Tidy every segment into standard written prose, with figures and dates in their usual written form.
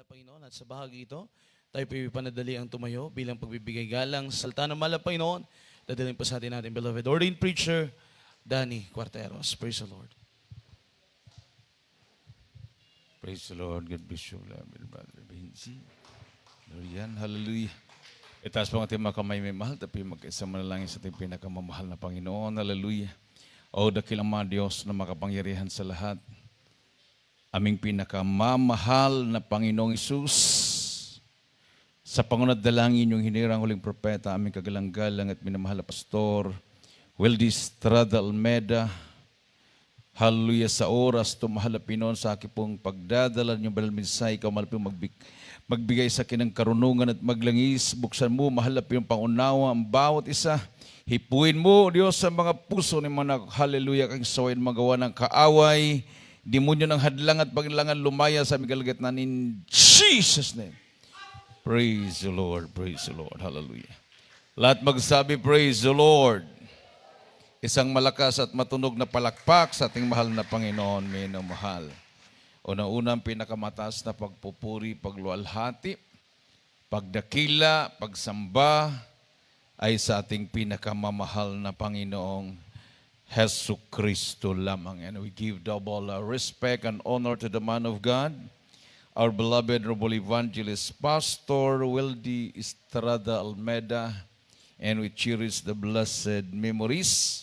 mahal na Panginoon, at sa bahagi ito, tayo po ipanadali ang tumayo bilang pagbibigay galang sa salita ng mahal na Panginoon. Dadalhin po sa atin natin, beloved ordained preacher, Danny Cuarteros. Praise the Lord. Praise the Lord. God bless you, beloved brother Benji. Lorian, hallelujah. Itaas po ang ating mga kamay may mahal, tapi mag-isa manalangin sa ating pinakamamahal na Panginoon. Hallelujah. O dakilang mga Diyos na makapangyarihan sa lahat. Aming pinakamamahal na Panginoong Isus, sa pangunat dalangin yung hinirang huling propeta, aming kagalang-galang at minamahal na pastor, Wildy Estrada Almeda. Hallelujah, sa oras tumahal na Pinoon sa aking pong pagdadala niyong banal minsay, ikaw mahal pong magbigay sa akin ng karunungan at maglangis. Buksan mo, mahal na Pinoon, pangunawa ang bawat isa. Hipuin mo, Diyos, sa mga puso ni mga hallelujah, kang sawayin magawa ng kaaway. Demonyo ng hadlang at paglangan lumaya sa aming kalagitnaan in Jesus' name. Praise the Lord, praise the Lord, hallelujah. Lahat magsabi, praise the Lord. Isang malakas at matunog na palakpak sa ating mahal na Panginoon, minamahal. Una-unang pinakamataas na pagpupuri, paglualhati, pagdakila, pagsamba ay sa ating pinakamamahal na Panginoong Hesu Kristo lamang. And we give double respect and honor to the man of God, our beloved noble evangelist, Pastor Wildy Estrada Almeda, and we cherish the blessed memories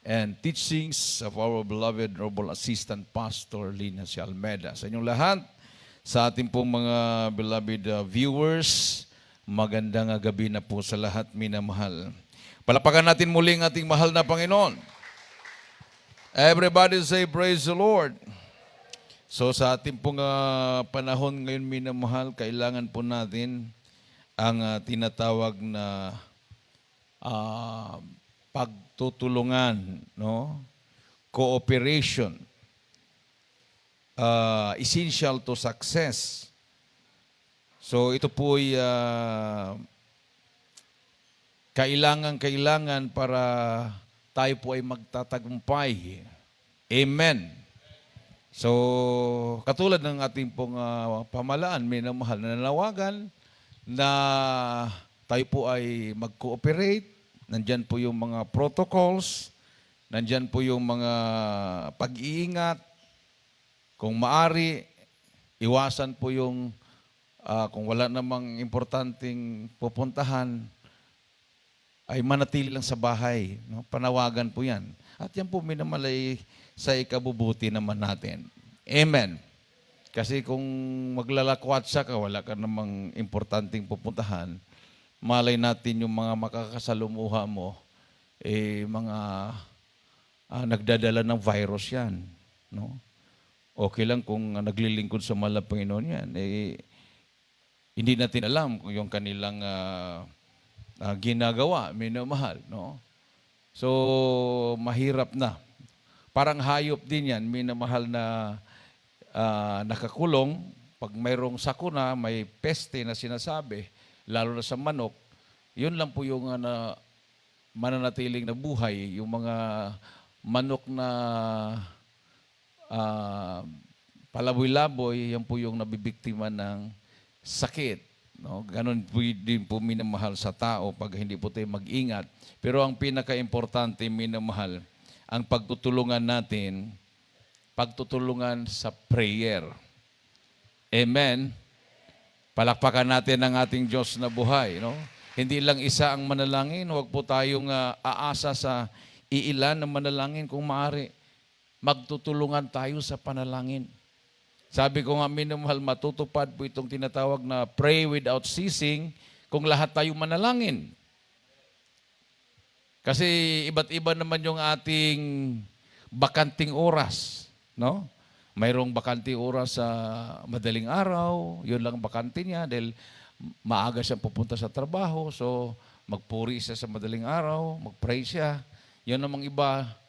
and teachings of our beloved noble assistant Pastor Lina C. Almeda. Sa inyong lahat, sa ating pong mga beloved viewers, magandang gabi na po sa lahat, minamahal. Palapakan natin muli ang ating mahal na Panginoon. Everybody say, praise the Lord. So sa ating pong panahon ngayon, minamahal, kailangan po natin ang tinatawag na pagtutulungan, no? Cooperation. Essential to success. So ito po ay kailangan para tayo po ay magtatagumpay. Amen. So, katulad ng ating pong pamalaan, minamahal na nanawagan na tayo po ay mag-cooperate. Nandyan po yung mga protocols, nandyan po yung mga pag-iingat. Kung maari, iwasan po yung kung wala namang importanteng pupuntahan, ay manatili lang sa bahay. No? Panawagan po yan. At yan po minamalay sa ikabubuti naman natin. Amen. Kasi kung maglalakwatsa ka, wala ka namang importanteng pupuntahan, malay natin yung mga makakasalumuha mo, mga nagdadala ng virus yan. No? Okay lang kung naglilingkod sa mahal na Panginoon yan. Hindi natin alam kung yung kanilang ginagawa, minamahal, no? So, mahirap na. Parang hayop din yan, minamahal na nakakulong. Pag mayroong sakuna, may peste na sinasabi, lalo na sa manok, yun lang po yung mananatiling na buhay, yung mga manok na palaboy-laboy, yan po yung nabibiktima ng sakit. No, ganun po din po minamahal sa tao pag hindi po tayo mag-ingat. Pero ang pinaka-importante, minamahal, ang pagtutulungan natin, pagtutulungan sa prayer. Amen. Palakpakan natin ang ating Diyos na buhay. No? Hindi lang isa ang manalangin. Huwag po tayong aasa sa iilan na manalangin. Kung maaari, magtutulungan tayo sa panalangin. Sabi ko nga, minamahal, matutupad po itong tinatawag na pray without ceasing kung lahat tayo manalangin. Kasi iba't iba naman yung ating bakanting oras. No? Mayroong bakanting oras sa madaling araw, yun lang bakante niya dahil maaga siyang pupunta sa trabaho. So magpuri siya sa madaling araw, magpray siya. Yun namang iba,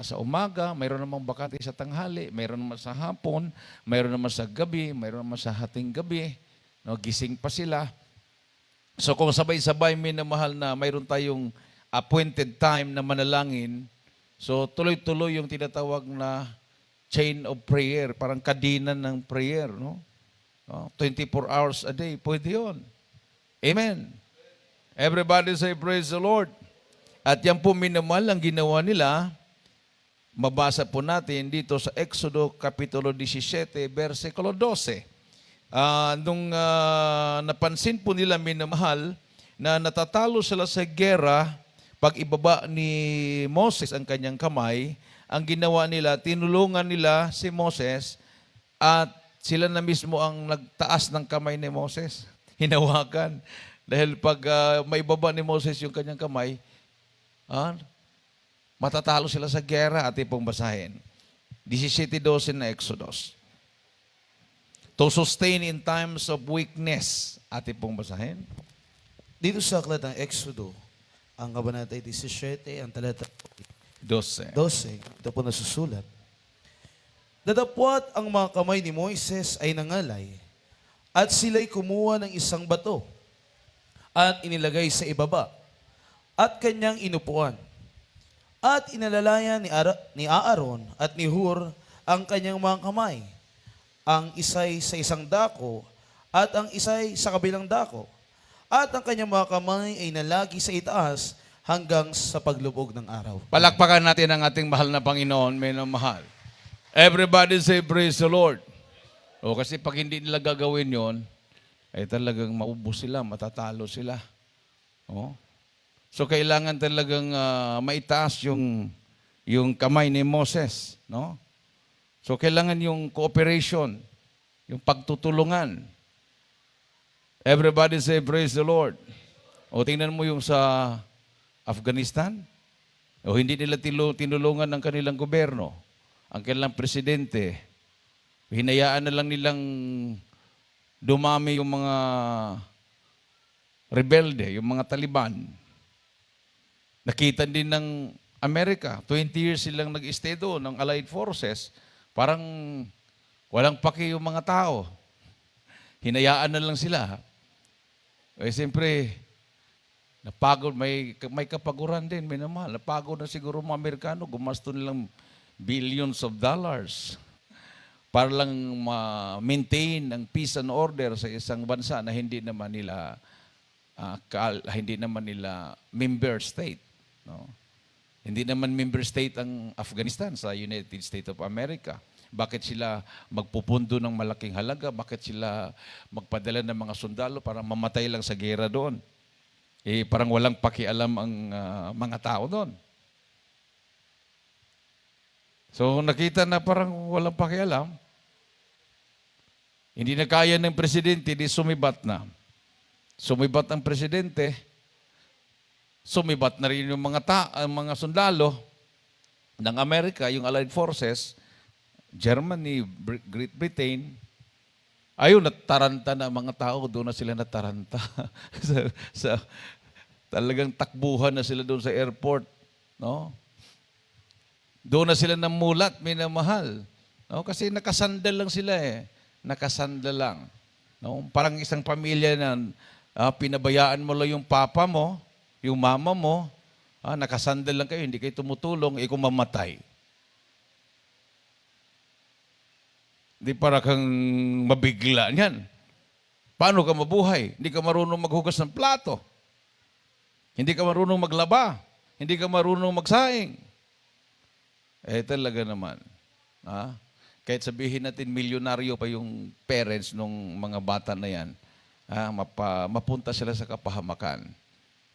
sa umaga, mayroon namang bakante sa tanghali, mayroon naman sa hapon, mayroon naman sa gabi, mayroon naman sa hating gabi. No, gising pa sila. So kung sabay-sabay minamahal na mayroon tayong appointed time na manalangin, so tuloy-tuloy yung tinatawag na chain of prayer, parang kadina ng prayer, no? Oh, 24 hours a day, pwede yun. Amen. Everybody say, praise the Lord. At yan po minamahal ang ginawa nila. Mabasa po natin dito sa Exodo Kapitulo 17, versikulo 12. Nung napansin po nila minamahal na natatalo sila sa gera, pag ibaba ni Moses ang kanyang kamay, ang ginawa nila, tinulungan nila si Moses at sila na mismo ang nagtaas ng kamay ni Moses. Hinawakan. Dahil pag maibaba ni Moses yung kanyang kamay, matatalo sila sa gera. Ating pong basahin. 17:12 na Exodus. To sustain in times of weakness. Ating pong basahin. Dito sa aklat ng Exodo, ang kabanata 17, ang talata 12. 12, ito po nasusulat. Dadapwat ang mga kamay ni Moises ay nangalay, at sila'y kumuha ng isang bato, at inilagay sa ibaba, at kanyang inupuan. At inalalayan ni Aaron at ni Hur ang kanyang mga kamay, ang isa'y sa isang dako, at ang isa'y sa kabilang dako. At ang kanyang mga kamay ay nalagi sa itaas hanggang sa paglubog ng araw. Palakpakan natin ang ating mahal na Panginoon, minamahal. Everybody say, praise the Lord. O kasi pag hindi nila gagawin yon, ay talagang maubos sila, matatalo sila. O? So kailangan talagang maitaas yung kamay ni Moses. No? So kailangan yung cooperation, yung pagtutulungan. Everybody say, praise the Lord. O tingnan mo yung sa Afghanistan. O hindi nila tinulungan ng kanilang gobyerno. Ang kanilang presidente. Hinayaan na lang nilang dumami yung mga rebelde, yung mga Taliban. Nakita din ng Amerika, 20 years silang nag-stay doon ng Allied Forces, parang walang paki yung mga tao. Hinayaan na lang sila. Eh siyempre, napagod, may kapaguran din, minamahal. Napagod na siguro mga Amerikano, gumasto nilang billions of dollars para lang ma-maintain ang peace and order sa isang bansa na hindi naman nila member state. No? Hindi naman member state ang Afghanistan sa United States of America. Bakit sila magpupundo ng malaking halaga? Bakit sila magpadala ng mga sundalo para mamatay lang sa gera doon? Eh, parang walang pakialam ang mga tao doon. So nakita na parang walang pakialam. Hindi na kaya ng presidente, di sumibat na. Sumibat ang presidente, sumibat na rin yung mga sundalo ng Amerika, yung Allied Forces, Germany, Great Britain. Ayun, nataranta na mga tao, doon na sila nataranta. Talagang takbuhan na sila doon sa airport. No? Doon na sila namulat, minamahal. No? Kasi nakasandal lang sila eh. Nakasandal lang. No? Parang isang pamilya na pinabayaan mo lang yung papa mo, yung mama mo, nakasandal lang kayo, hindi kayo tumutulong, kung mamatay. Di para kang mabigla niyan. Paano ka mabuhay? Hindi ka marunong maghugas ng plato. Hindi ka marunong maglaba. Hindi ka marunong magsaing. Eh talaga naman. Kahit sabihin natin milyonaryo pa yung parents ng mga bata na yan, mapunta sila sa kapahamakan.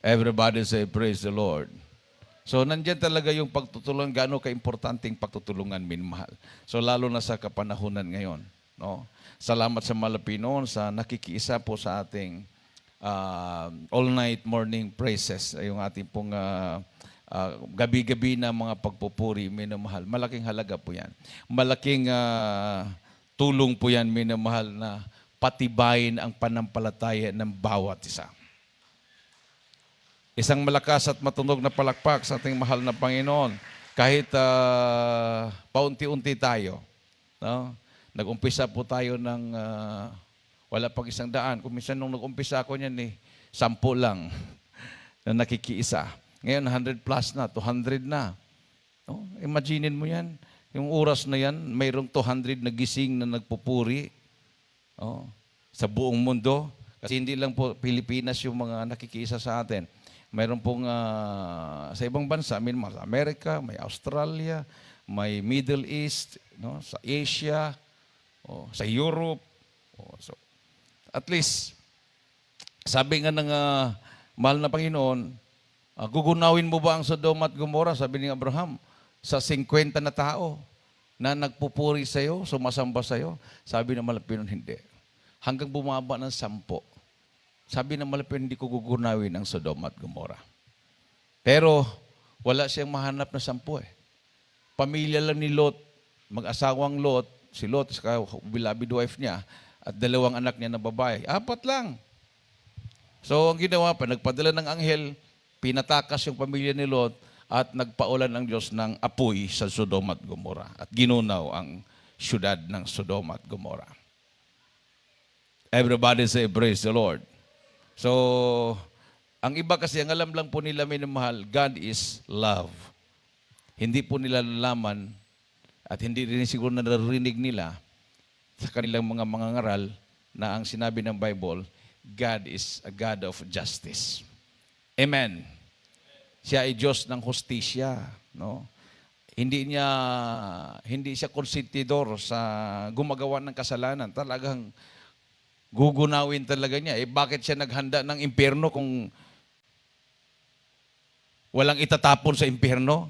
Everybody say, praise the Lord. So, nandyan talaga yung pagtutulungan, gaano ka-importanting pagtutulungan, minmahal. So, lalo na sa kapanahunan ngayon. No? Salamat sa Malapinoon sa nakikiisa po sa ating all-night morning praises. Yung ating pong gabi-gabi na mga pagpupuri, minamahal. Malaking halaga po yan. Malaking tulong po yan, minamahal, na patibayin ang panampalataya ng bawat isa. Isang malakas at matunog na palakpak sa ating mahal na Panginoon. Kahit paunti-unti tayo. No? Nag-umpisa po tayo ng wala pang 100. Kung minsan nung nag-umpisa ako niyan, 10 lang na nakikiisa. Ngayon 100 plus na, 200 na. No? Imaginin mo yan. Yung oras na yan, mayroong 200 na gising na nagpupuri. Oh. sa buong mundo. Kasi hindi lang po Pilipinas yung mga nakikiisa sa atin. Mayroon pong sa ibang bansa, sa Amerika, may Australia, may Middle East, no? Sa Asia, sa Europe. So, at least, sabi nga ng mahal na Panginoon, gugunawin mo ba ang Sodom at Gomorrah? Sabi ni Abraham, sa 50 na tao na nagpupuri sa'yo, sumasamba sa'yo. Sabi ng mahal na Panginoon, hindi. Hanggang bumaba ng 10. Sabi ng mahal na Panginoon, hindi ko gugunawin ang Sodom at Gomorrah. Pero, wala siyang mahanap na 10 eh. Pamilya lang ni Lot, mag-asawang Lot, si Lot, saka beloved wife niya, at 2 anak niya na babae. 4 lang. So, ang ginawa pa, nagpadala ng anghel, pinatakas yung pamilya ni Lot, at nagpaulan ng Diyos ng apoy sa Sodom at Gomorrah. At ginunaw ang syudad ng Sodom at Gomorrah. Everybody say, praise the Lord. So, ang iba kasi, ang alam lang po nila minamahal, God is love. Hindi po nila nalaman, at hindi rin siguro naririnig nila sa kanilang mga ngaral na ang sinabi ng Bible, God is a God of justice. Amen. Siya ay Diyos ng hustisya, no? Hindi siya konsentidor sa gumagawa ng kasalanan. Talagang gugunawin talaga niya. Bakit siya naghanda ng impyerno kung walang itatapon sa impyerno?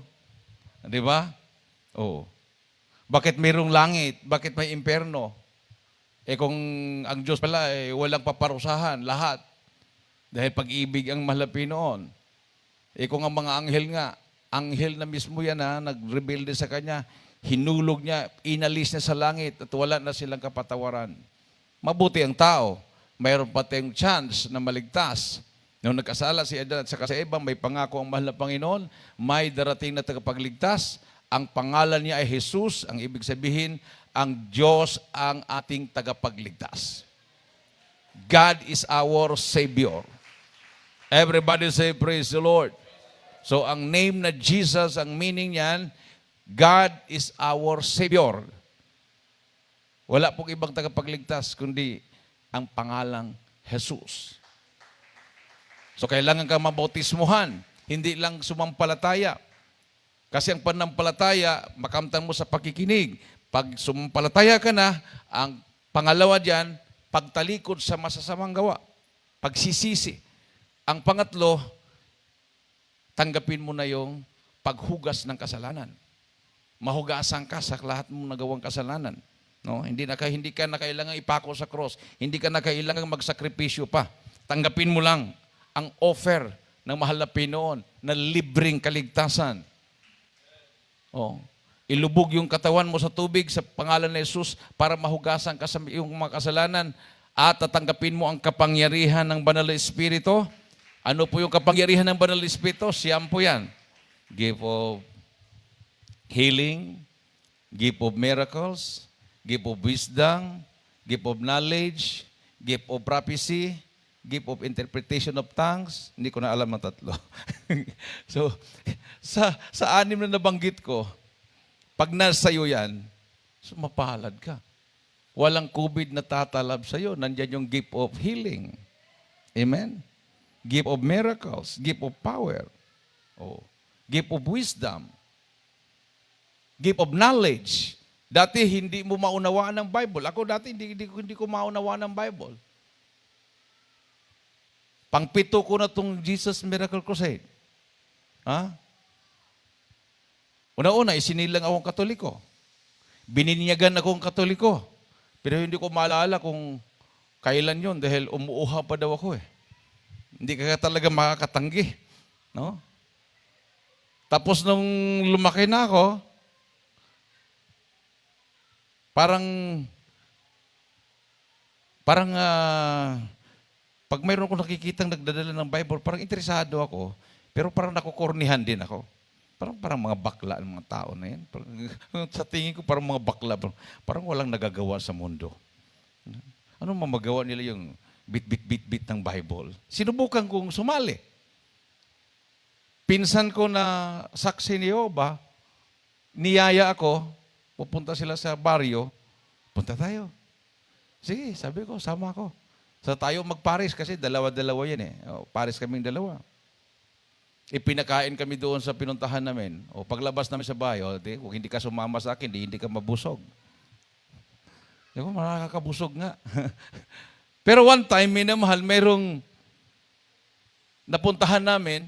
Di ba? Oh. Bakit mayroong langit? Bakit may impyerno? Kung ang Diyos pala walang paparusahan, lahat. Dahil pag-ibig ang malapi noon. Kung ang mga anghel na mismo yan nag-rebelde sa Kanya, hinulog niya, inalis niya sa langit at wala na silang kapatawaran. Mabuti ang tao, mayroon pa tayong chance na maligtas. Nung nagkasala si Adan at saka sa Eva, may pangako ang mahal na Panginoon, may darating na tagapagligtas, ang pangalan niya ay Jesus, ang ibig sabihin, ang Diyos ang ating tagapagligtas. God is our Savior. Everybody say, praise the Lord. So, ang name na Jesus, ang meaning niyan, God is our Savior. Wala pong ibang tagapagligtas, kundi ang pangalang Jesus. So, kailangan ka mabautismuhan, hindi lang sumampalataya. Kasi ang panampalataya, makamtan mo sa pakikinig. Pag sumampalataya ka na, ang pangalawa diyan, pagtalikod sa masasamang gawa. Pagsisisi. Ang pangatlo, tanggapin mo na yung paghugas ng kasalanan. Mahugasan ka sa lahat mong nagawang kasalanan. No? Hindi ka na kailangan ipako sa cross. Hindi ka na kailangan magsakripisyo pa. Tanggapin mo lang ang offer ng mahal na Panginoon na libreng kaligtasan. Oh. Ilubog yung katawan mo sa tubig sa pangalan ni Jesus para mahugasan ka sa iyong mga kasalanan at tatanggapin mo ang kapangyarihan ng Banal na Espiritu. Ano po yung kapangyarihan ng Banal na Espiritu? Siyam po yan. Gift of healing, gift of miracles, gift of wisdom, gift of knowledge, gift of prophecy, gift of interpretation of tongues. Hindi ko na alam ang 3. So, sa 6 na nabanggit ko, pag nasa iyo yan, mapalad ka. Walang COVID na tatalab sa iyo. Nandiyan yung gift of healing. Amen? Gift of miracles. Gift of power. Gift of wisdom. Gift of knowledge. Dati hindi mo maunawaan ng Bible. Ako dati hindi ko maunawaan ng Bible. Pang-7 ko na itong Jesus Miracle Crusade. Ha? Una-una, isinilang akong Katoliko. Bininyagan akong Katoliko. Pero hindi ko maalala kung kailan yun dahil umuuha pa daw ako eh. Hindi ka talaga makakatanggi. No? Tapos nung lumaki na ako, parang pag mayroon ko nakikitang nagdadala ng Bible, parang interesado ako, pero parang nakukornihan din ako. Parang mga bakla ng mga tao na yan. Sa tingin ko parang mga bakla. Parang walang nagagawa sa mundo. Ano mamagawa nila yung bit ng Bible? Sinubukan kong sumali. Pinsan ko na saksi ni Jehovah, niyaya ako, pupunta sila sa baryo, punta tayo. Sige, sabi ko, sama ako. So tayo magpares kasi dalawa-dalawa yan eh. O, pares kaming dalawa. Ipinakain kami doon sa pinuntahan namin. O paglabas namin sa bahay, kung hindi ka sumama sa akin, hindi ka mabusog. Sabi ko, makakabusog nga. Pero one time, minamahal, merong napuntahan namin,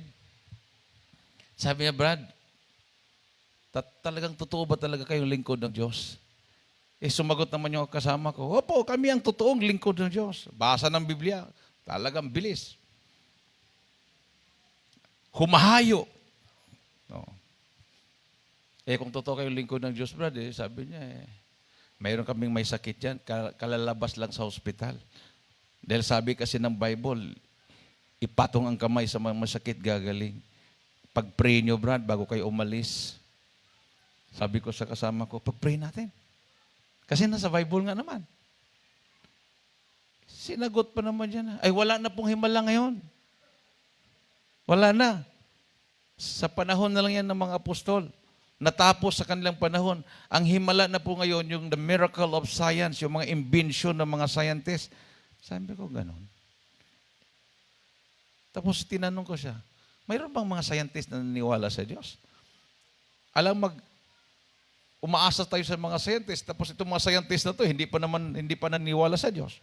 sabi niya, Brad, talagang totoo ba talaga kayong lingkod ng Diyos? Sumagot naman yung kasama ko, opo, kami ang totoong lingkod ng Diyos. Basa ng Biblia, talagang bilis. Humahayo. No. Kung totoo kayong lingkod ng Diyos, Brad, sabi niya, mayroon kaming may sakit yan, kalalabas lang sa hospital. Dahil sabi kasi ng Bible, ipatong ang kamay sa mga masakit gagaling. Pag-pray nyo, Brad, bago kayo umalis. Sabi ko sa kasama ko, pag-pray natin. Kasi nasa Bible nga naman. Sinagot pa naman yan. Ay, wala na pong himala ngayon. Wala na. Sa panahon na lang yan ng mga apostol. Natapos sa kanilang panahon. Ang himala na po ngayon, yung the miracle of science, yung mga invention ng mga scientists. Sabi ko, ganon. Tapos tinanong ko siya, mayroon bang mga scientists na naniniwala sa Diyos? Umaasa tayo sa mga scientists, tapos itong mga scientists na to, hindi pa naniniwala sa Diyos.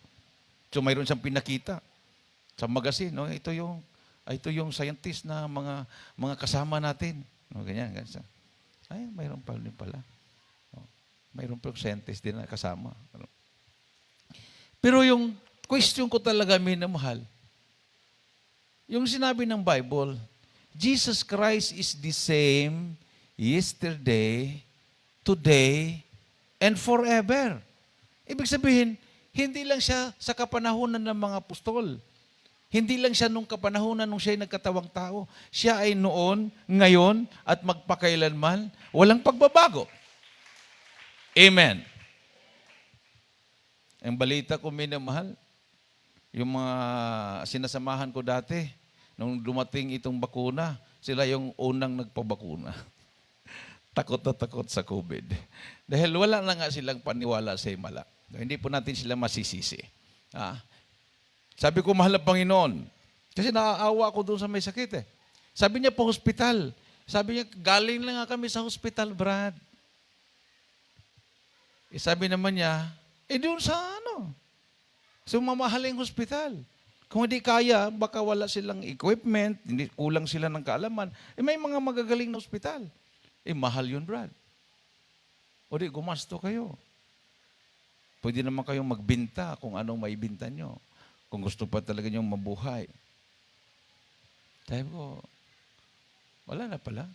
So mayroon siyang pinakita sa magazine, no? Ito yung scientist na mga kasama natin. No, ganyan. Ay, mayroon pa din pala. No, mayroon pa yung scientist din na kasama. No? Pero yung question ko talaga, minamahal, yung sinabi ng Bible, Jesus Christ is the same yesterday, today, and forever. Ibig sabihin, hindi lang siya sa kapanahunan ng mga apostol. Hindi lang siya nung kapanahunan nung siya'y nagkatawang tao. Siya ay noon, ngayon, at magpakailanman. Walang pagbabago. Amen. Ang balita ko, minamahal, yung mga sinasamahan ko dati, nung dumating itong bakuna, sila yung unang nagpabakuna. Takot na takot sa COVID. Dahil wala na nga silang paniwala sa himala. Hindi po natin sila masisisi. Sabi ko, mahal na Panginoon, kasi naaawa ako doon sa may sakit eh. Sabi niya po, hospital. Sabi niya, galing lang nga kami sa hospital, Brad. Sabi naman niya, doon sa sa mamahaling hospital. Kung hindi kaya, baka wala silang equipment, hindi kulang sila ng kaalaman. May mga magagaling na hospital. Mahal yun, Brad. O di, gumasto kayo. Pwede naman kayong magbinta kung anong maibinta nyo. Kung gusto pa talaga nyo mabuhay. Sabi ko, wala na pala.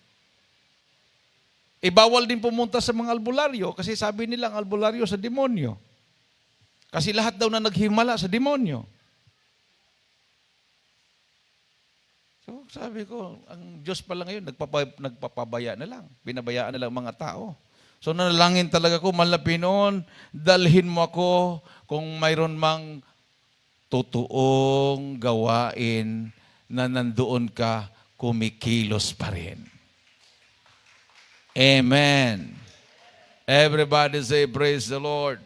Bawal din pumunta sa mga albularyo kasi sabi nila ang albularyo sa demonyo. Kasi lahat daw na naghimala sa demonyo. So sabi ko, ang Diyos pala ngayon, nagpapabaya na lang. Binabayaan na lang mga tao. So nanalangin talaga ko, mahal na Pinoon, dalhin mo ako kung mayroon mang totoong gawain na nandoon ka, kumikilos pa rin. Amen. Everybody say, praise the Lord.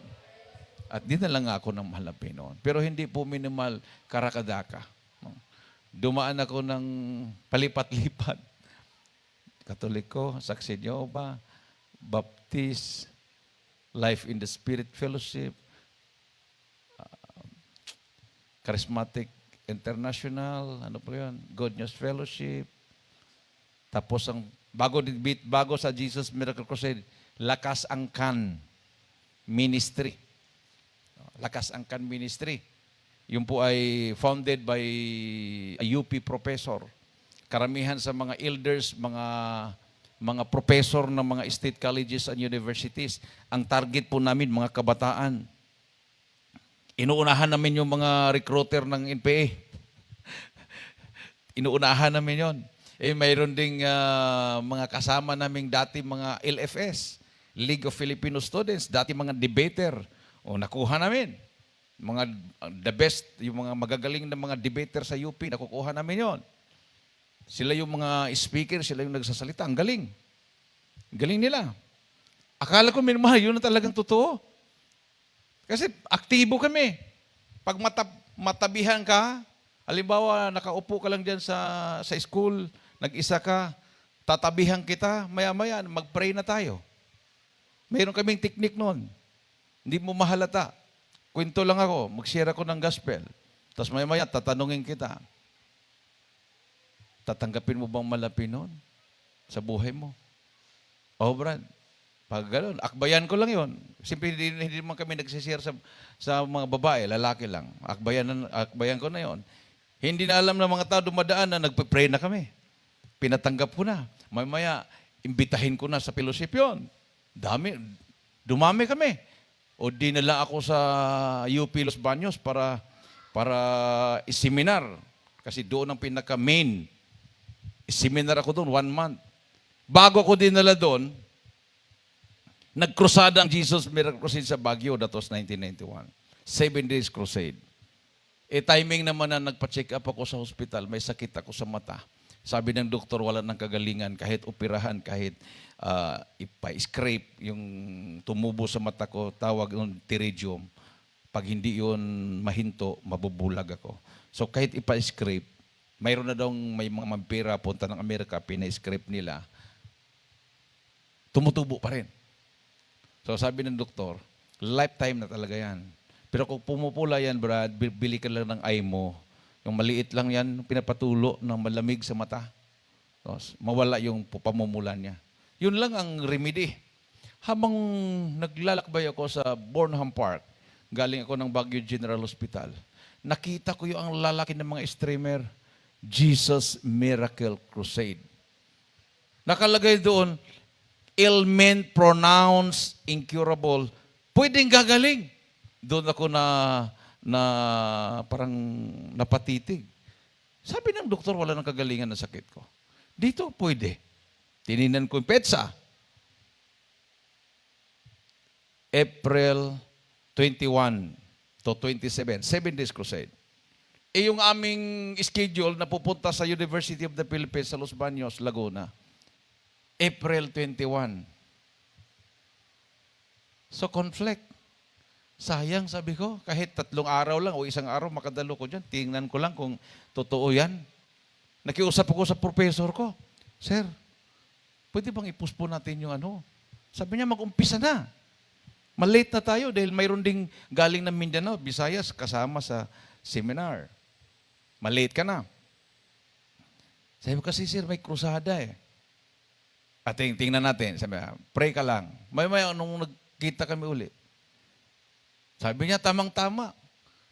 At di na lang ako ng mahal na Pinoon. Pero hindi po minimal karakadaka. Dumaan ako ng palipat-lipat. Katoliko, Saksi Jehovah, Baptist, Life in the Spirit Fellowship, Charismatic International, ano po yun? God News Fellowship. Tapos bago sa Jesus Miracle Crusade, Lakas Angkan Ministry. Lakas Angkan Ministry. Yung po ay founded by a UP professor. Karamihan sa mga elders, mga professor ng mga state colleges and universities. Ang target po namin, mga kabataan. Inuunahan namin yung mga recruiter ng NPA. Inuunahan namin yon. Mayroon ding mga kasama naming dati mga LFS, League of Filipino Students, dati mga debater. Nakuha namin. The best, yung mga magagaling na mga debater sa UP, nakukuha namin yon. Sila yung mga speaker, sila yung nagsasalita. Ang galing. Galing nila. Akala ko, minamahal, yun na talagang totoo. Kasi aktibo kami. Pag matabihan ka, halimbawa nakaupo ka lang dyan sa school, nag-isa ka, tatabihan kita, maya-maya mag-pray na tayo. Mayroon kaming technique noon. Hindi mo mahalata. Kwento lang ako, mag-share ako ng gospel. Tapos maya-maya tatanungin kita, tatanggapin mo bang malapi noon sa buhay mo? Oh, Brad. Pag gano'n, akbayan ko lang yon. Siyempre, hindi naman kami nagsishare sa mga babae, lalaki lang. Akbayan ko na yon. Hindi na alam ng mga tao dumadaan na nagpe-pray na kami. Pinatanggap ko na. Maya, imbitahin ko na sa fellowship yun. Dumami kami. O dinala ako sa UP Los Baños para iseminar. Kasi doon ang pinaka-main. Seminar ako doon, 1 month. Bago ako dinala doon, nagkrusada ang Jesus Miracle Crusade sa Baguio. That was 1991. 7 days crusade. Timing naman na nagpa-check up ako sa hospital, may sakit ako sa mata. Sabi ng doktor, wala nang kagalingan, kahit operahan, kahit ipa-scrape yung tumubo sa mata ko, tawag yung pterygium. Pag hindi yun mahinto, mabubulag ako. So kahit ipa-scrape, mayroon na daw may mga vampira punta ng Amerika, pina-scrape nila, tumutubo pa rin. So sabi ng doktor, lifetime na talaga yan. Pero kung pumupula yan, Brad, bili ka lang ng eye mo. Yung maliit lang yan, pinapatulo ng malamig sa mata. So, mawala yung pamumulan niya. Yun lang ang remedy. Habang naglalakbay ako sa Burnham Park, galing ako ng Baguio General Hospital, nakita ko yung ang lalaki ng mga streamer, Jesus Miracle Crusade. Nakalagay doon, ailment pronounced incurable. Pwedeng gagaling. Doon ako na parang napatitig. Sabi ng doktor, wala nang kagalingan ng sakit ko. Dito, pwede. Tininan ko yung petsa. April 21 to 27, 7 days crusade. Yung aming schedule na pupunta sa University of the Philippines sa Los Baños, Laguna. April 21. So, conflict. Sayang, sabi ko, kahit 3 araw lang o 1 araw makadalo ko dyan, tingnan ko lang kung totoo yan. Nakiusap ako sa professor ko, Sir, pwede bang ipuspo natin yung ano? Sabi niya, mag-umpisa na. Malate na tayo dahil mayroon ding galing ng Mindanao, Visayas, kasama sa seminar. Malate ka na. Sabi ko kasi, Sir, may krusada eh. At tingnan natin, sabi niya, pray ka lang. May nung nagkita kami uli, sabi niya, tamang-tama.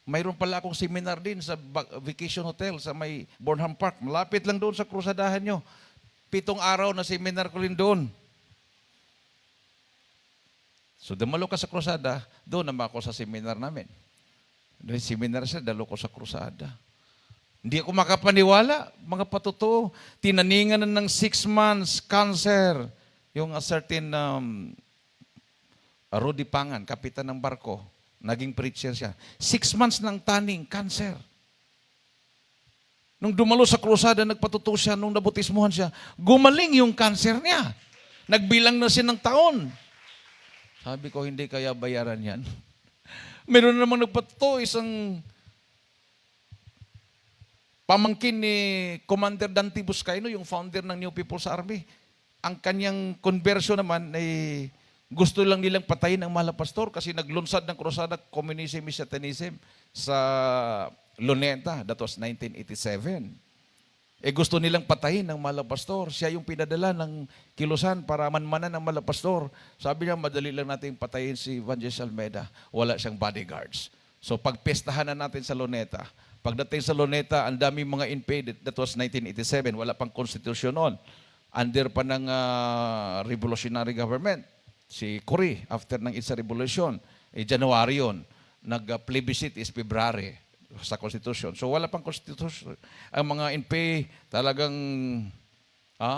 Mayroon pala akong seminar din sa vacation hotel sa may Burnham Park. Malapit lang doon sa krusadahan nyo. 7 araw na seminar ko rin doon. So, dumalo ka sa krusada, doon naman ako sa seminar namin. Dahil seminar siya, dalo ko sa krusada. Hindi ako makapaniwala, mga patotoo. Tinaningan na ng 6 months, cancer. Yung a certain Rudy Pangan, kapitan ng barko. Naging preacher siya. 6 months ng taning, cancer. Nung dumalo sa krusada, nagpatuto siya, nung nabutismuhan siya, gumaling yung cancer niya. Nagbilang na siya ng taon. Sabi ko, hindi kaya bayaran yan. Meron namang nagpatuto, isang pamangkin ni Commander Dante Buscaino, yung founder ng New People's Army. Ang kanyang conversion naman ay gusto lang nilang patayin ang mahal na pastor kasi naglunsad ng krusada Communism and Satanism sa Luneta. That was 1987. Gusto nilang patayin ang mahal na pastor. Siya yung pinadala ng kilusan para manmanan ang mahal na pastor. Sabi niya, madali lang natin patayin si Evangelist Almeida. Wala siyang bodyguards. So pagpestahan na natin sa Luneta. Pagdating sa Luneta, ang daming mga inpaid. That was 1987. Wala pang konstitusyon noon. Under pa ng revolutionary government. Si Cory, after ng Itza Revolution, January yun. Nag-plebiscite is February sa Constitution. So wala pang Constitution. Ang mga NPA talagang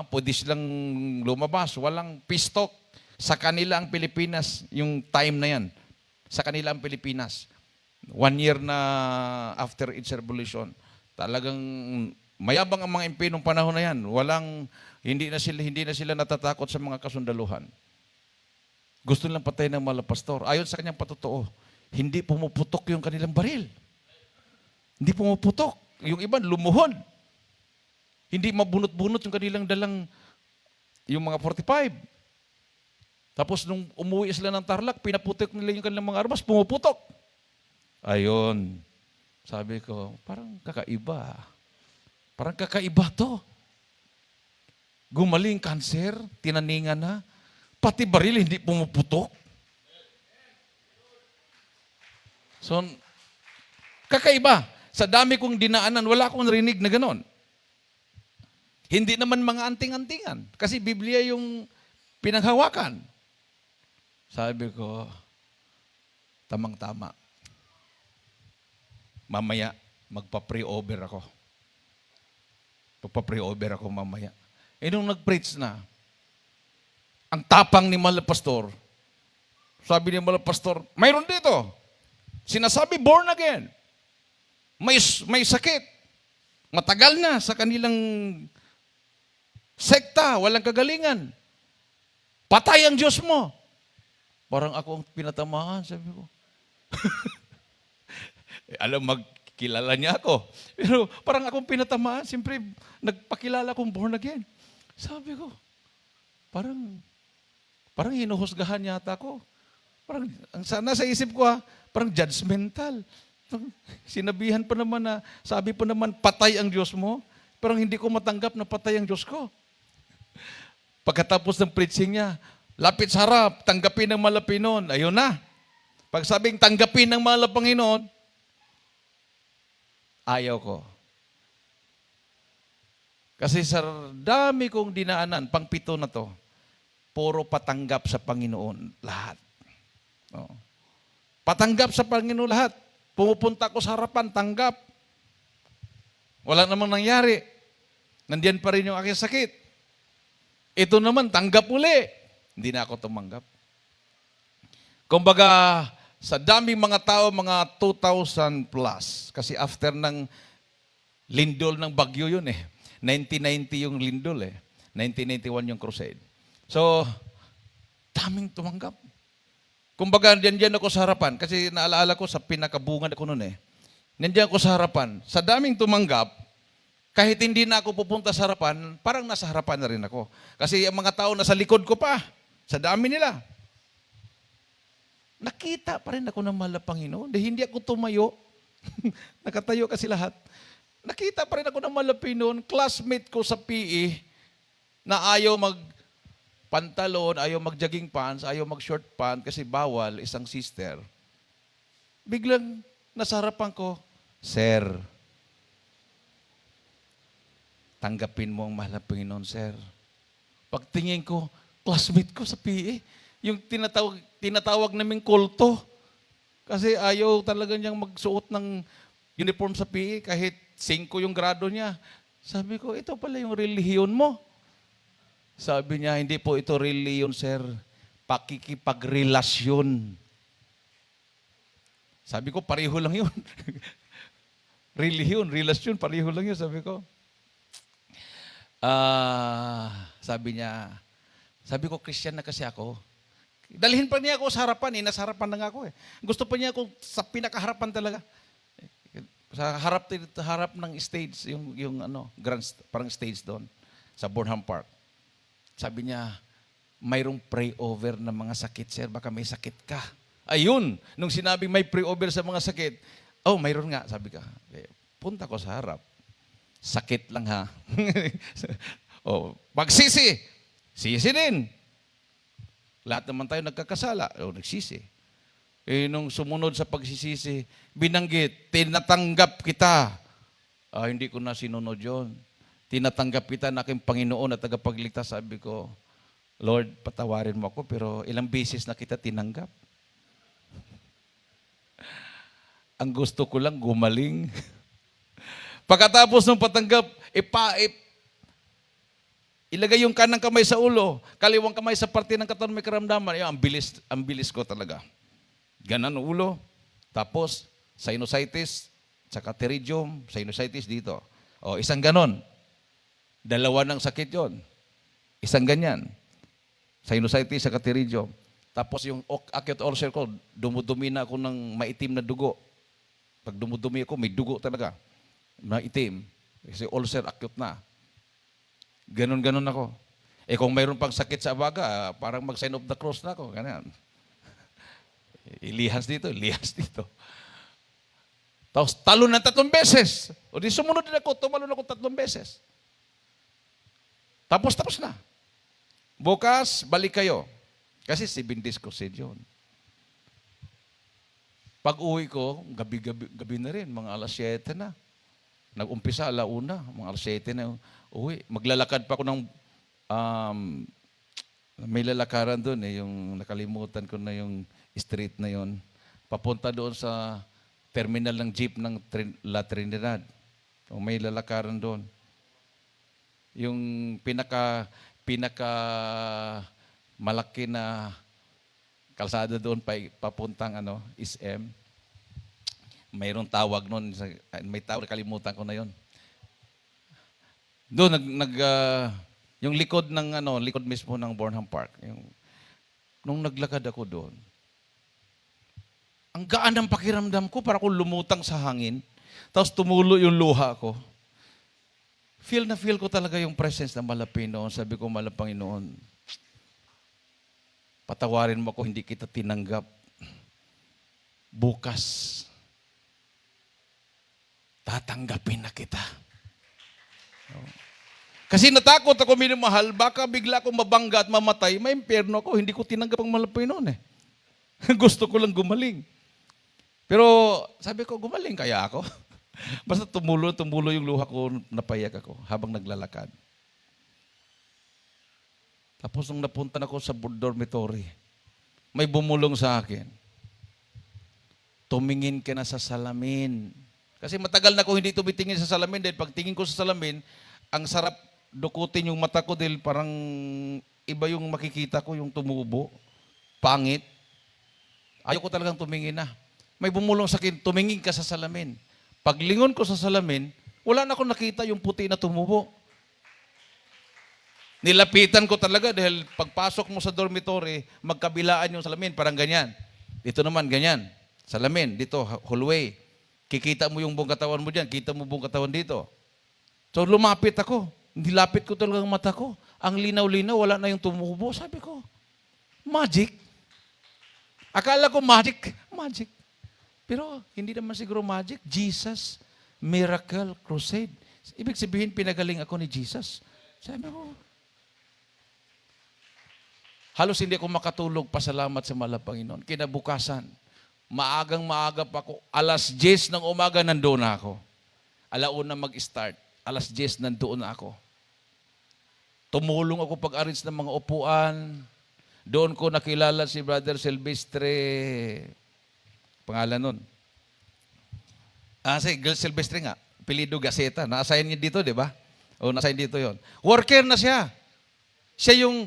pwede silang lumabas. Walang peace talk. Sa kanila ang Pilipinas, yung time na yan. Sa kanila ang Pilipinas. 1 year na after Itza Revolution. Talagang mayabang ang mga NPA nung panahon na yan. Hindi na sila natatakot sa mga kasundaluhan. Gusto nilang patayin ng mga pastor. Ayon sa kanyang patotoo, hindi pumuputok yung kanilang baril. Hindi pumuputok. Yung iba, lumuhon. Hindi mabunot-bunot yung kanilang dalang, yung mga 45. Tapos nung umuwi sila ng Tarlac, pinaputok nila yung kanilang mga armas, pumuputok. Ayun. Sabi ko, parang kakaiba. Parang kakaiba to. Gumaling cancer, tinaningan na, pati baril hindi pumuputok. So, kakaiba. Sa dami kong dinaanan, wala akong narinig na ganon. Hindi naman mga anting-antingan. Kasi Biblia yung pinanghawakan. Sabi ko, tamang-tama. Mamaya, magpa-pre-over ako. Magpa-pre-over ako mamaya. Nung nag-preach na, ang tapang ni Mala Pastor, sabi ni Mala Pastor, mayroon dito. Sinasabi born again. May sakit. Matagal na sa kanilang sekta, walang kagalingan. Patay ang Diyos mo. Parang ako ang pinatamaan, sabi ko. Alam, magkilala niya ako. Pero parang akong pinatamaan, siyempre nagpakilala kong born again. Sabi ko, parang hinuhusgahan yata ako. Parang, nasa isip ko parang judgmental. Sinabihan pa naman na, sabi pa naman, patay ang Diyos mo. Parang hindi ko matanggap na patay ang Diyos ko. Pagkatapos ng preaching niya, lapit sa harap, tanggapin ng Malapinon. Ayun na. Pag sabing tanggapin ng Malapanginoon, ayaw ko. Kasi sa dami kong dinaanan, pang-pito na to, puro patanggap sa Panginoon lahat. No. Patanggap sa Panginoon lahat. Pumupunta ko sa harapan, tanggap. Wala namang nangyari. Nandiyan pa rin yung aking sakit. Ito naman, tanggap uli. Hindi na ako tumanggap. Kumbaga, sa daming mga tao, mga 2,000 plus. Kasi after ng lindol ng bagyo yun 1990 yung lindol 1991 yung crusade. So, daming tumanggap. Kumbaga, nandiyan ako sa harapan. Kasi naalaala ko sa pinakabungan ako noon Nandiyan ako sa harapan. Sa daming tumanggap, kahit hindi na ako pupunta sa harapan, parang nasa harapan na rin ako. Kasi ang mga tao nasa likod ko pa. Sa dami nila. Nakita pa rin ako ng mahal na Panginoon. Hindi ako tumayo. Nakatayo kasi lahat. Nakita pa rin ako ng mahal na Panginoon. Classmate ko sa PE na ayaw magpantalon, ayaw mag-jogging pants, ayaw mag-short pants kasi bawal, isang sister. Biglang nasa harapan ko, Sir, tanggapin mo ang mahal na Panginoon, Sir. Pagtingin ko, classmate ko sa PE, yung tinatawag naming kulto. Kasi ayaw talaga niyang magsuot ng uniform sa PE kahit 5 yung grado niya. Sabi ko, ito pala yung relihiyon mo. Sabi niya, hindi po ito relihiyon, sir. Pakikipagrelasyon. Sabi ko, pareho lang yun. Relihiyon, relasyon, pareho lang yun. Sabi ko. Sabi ko, Christian na kasi ako. Dalhin pa niya ako sa harapan, nasa harapan na nga ako Gusto pa niya ako sa pinakaharapan talaga. Sa harap ng stage, yung parang stage doon, sa Burnham Park. Sabi niya, mayroong pray-over ng mga sakit, sir, baka may sakit ka. Ayun, nung sinabi may pray-over sa mga sakit, mayroon nga, sabi ka. Punta ko sa harap. Sakit lang ha. Pagsisi, sisi din. Lahat naman tayo nagkakasala. Nagsisi. Nung sumunod sa pagsisisi, binanggit, tinatanggap kita. Hindi ko na sinunod yun. Tinatanggap kita na aking Panginoon at tagapagligtas. Sabi ko, Lord, patawarin mo ako, pero ilang beses na kita tinanggap. Ang gusto ko lang, gumaling. Pagkatapos ng patanggap, ilagay yung kanang kamay sa ulo, kaliwang kamay sa parte ng katawan may karamdaman. Ang bilis ko talaga. Ganan ang ulo. Tapos, sinusitis, saka pterygium, sinusitis dito. Isang ganon. 2 ng sakit yon. Isang ganyan. Sinusitis, saka pterygium. Tapos yung acute ulcer ko, dumudumi na ako ng maitim na dugo. Pag dumudumi ako, may dugo talaga. Maitim. Kasi ulcer, acute na. Ganon-ganon ako. Eh kung mayroon pang sakit sa baga, parang mag-sign of the cross na ako. Ganyan. Ilihas dito. Tapos talo ng 3 beses. O di sumunod din ako, tumalo na ako 3 beses. Tapos na. Bukas, balik kayo. Kasi 7 days crusade yun. Pag uwi ko, gabi na rin, mga alas 7 na. Nag-umpisa, 1:00, mga alas 7 na uwi. Maglalakad pa ako ng, may lalakaran doon yung nakalimutan ko na yung street na yon. Papunta doon sa terminal ng jeep ng La Trinidad. O may lalakaran doon. Yung pinaka malaki na kalsada doon papuntang SM. Mayroong tawag noon, may tawag, kalimutan ko na yon. Doon yung likod likod mismo ng Burnham Park. Nung naglakad ako doon, ang gaan ng pakiramdam ko, para akong lumutang sa hangin. Tapos tumulo yung luha ko. Feel ko talaga yung presence ng Malapinoon. Sabi ko, Malapanginoon, patawarin mo ako, hindi kita tinanggap. Bukas, tatanggapin na kita. Kasi natakot ako, minamahal, baka bigla akong mabangga at mamatay, may impyerno ako, hindi ko tinanggap ang Malapinoon eh. Gusto ko lang gumaling. Pero sabi ko, gumaling kaya ako? Basta tumulo yung luha ko, napayak ako habang naglalakad. Tapos nung napunta na ako sa dormitory, may bumulong sa akin. Tumingin ka na sa salamin. Kasi matagal na ako hindi tumitingin sa salamin dahil pag tingin ko sa salamin, ang sarap dukutin yung mata ko dahil parang iba yung makikita ko, yung tumubo, pangit. Ayoko talagang tumingin na. May bumulong sa akin, tumingin ka sa salamin. Paglingon ko sa salamin, wala na akong nakita yung puti na tumubo. Nilapitan ko talaga dahil pagpasok mo sa dormitory, magkabilaan yung salamin, parang ganyan. Dito naman, ganyan. Salamin, dito, hallway. Kikita mo yung buong katawan mo dyan, kita mo buong katawan dito. So lumapit ako. Nilapit ko talaga ang mata ko. Ang linaw-linaw, wala na yung tumubo. Sabi ko, magic. Akala ko magic. Pero hindi naman siguro magic. Jesus, Miracle Crusade. Ibig sabihin, pinagaling ako ni Jesus. Sabi ko, halos hindi ako makatulog, pasalamat sa Malapanginoon. Kinabukasan, maaga pa ako. Alas 10 ng umaga, nandoon na ako. 1:00 mag-start. Alas 10, nandoon na ako. Tumulong ako pag-arrange ng mga upuan. Doon ko nakilala si Brother Silvestre. Pangalan nun. Si Silvestre nga. Pilido Gaceta. Na-assign niya dito, di ba? O, na-assign dito yon. Worker na siya. Siya yung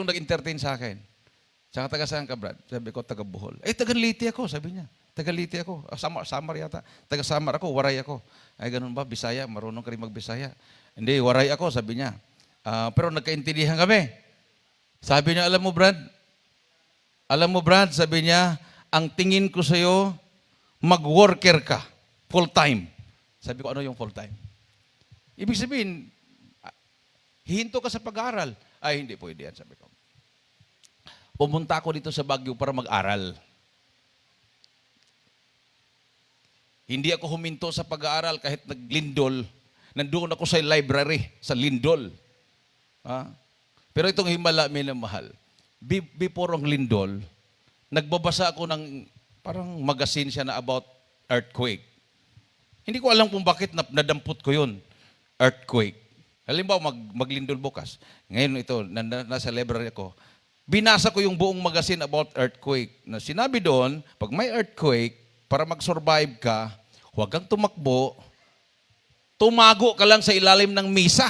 nag-entertain sa akin. Saka taga saan ka, Brad? Sabi ko, taga Bohol. Taga Leyte ako, sabi niya. Taga Leyte ako. Samar yata. Taga Samar ako, Waray ako. Ay, ganun ba? Bisaya, marunong ka rin mag-Bisaya. Hindi, Waray ako, sabi niya. Pero nagkaintindihan kami. Sabi niya, alam mo, Brad, sabi niya, ang tingin ko sa'yo, mag-worker ka, full-time. Sabi ko, ano yung full-time? Ibig sabihin, hihinto ka sa pag-aaral. Ay, hindi pwede yan, sabi ko. Pumunta ako dito sa Baguio para mag-aral. Hindi ako huminto sa pag-aaral kahit naglindol. Nandoon ako sa library, sa Lindol. Pero itong himala, minamahal. Before ang lindol, nagbabasa ako ng parang magazine siya na about earthquake. Hindi ko alam kung bakit nadampot ko yun. Earthquake. Halimbawa, maglindol bukas. Ngayon ito, nasa library ako. Binasa ko yung buong magazine about earthquake. Na sinabi doon, pag may earthquake, para mag-survive ka, huwag kang tumakbo, tumago ka lang sa ilalim ng misa.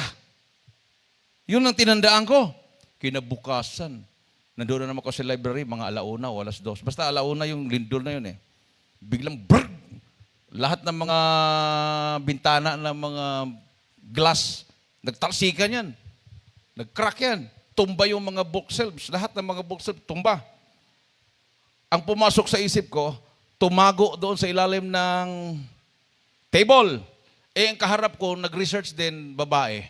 Yun ang tinandaan ko. Kinabukasan, nandoon na naman ako sa library, mga 1:00 o 2:00. Basta 1:00 yung lindol na yun eh. Biglang brrr! Lahat ng mga bintana ng mga glass, nagtalsikan yan. Nag-crack yan. tumba yung mga bookshelves. Lahat ng mga bookshelves, tumba. Ang pumasok sa isip ko, tumago doon sa ilalim ng table. Ang kaharap ko, nag-research din, babae.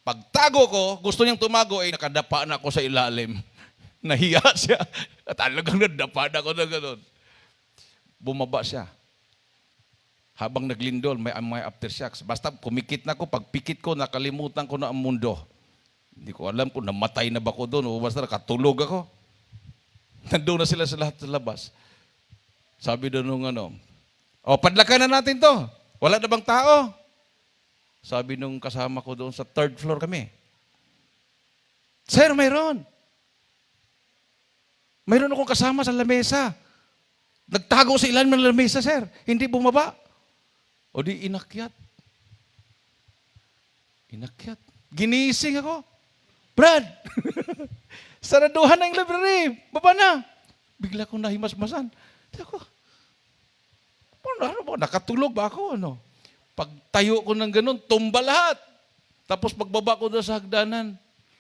Pagtago ko, gusto niyang tumago, nakadapa na ako sa ilalim. Nahiya siya. At talagang nadapa na ako na gano'n. Bumaba siya. Habang naglindol, may aftershocks. Basta kumikit na ako, pagpikit ko, nakalimutan ko na ang mundo. Hindi ko alam kung namatay na ba ako doon o basta nakatulog ako. Nandun na sila sa lahat sa labas. Sabi doon nung padlakan na natin to. Wala na bang tao? Sabi nung kasama ko doon sa third floor kami. Sir, mayroon. Mayroon akong kasama sa lamesa. Nagtago sa ilalim ng lamesa, sir. Hindi bumaba. O di inakyat. Inakyat. Ginising ako. Brad! Saraduhan na yung library. Baba na. Bigla kong nahimasmasan. Ako, ano ba? Nakatulog ba ako? Ano? Pagtayo ko ng ganun, tumba lahat. Tapos pagbaba ko doon sa hagdanan,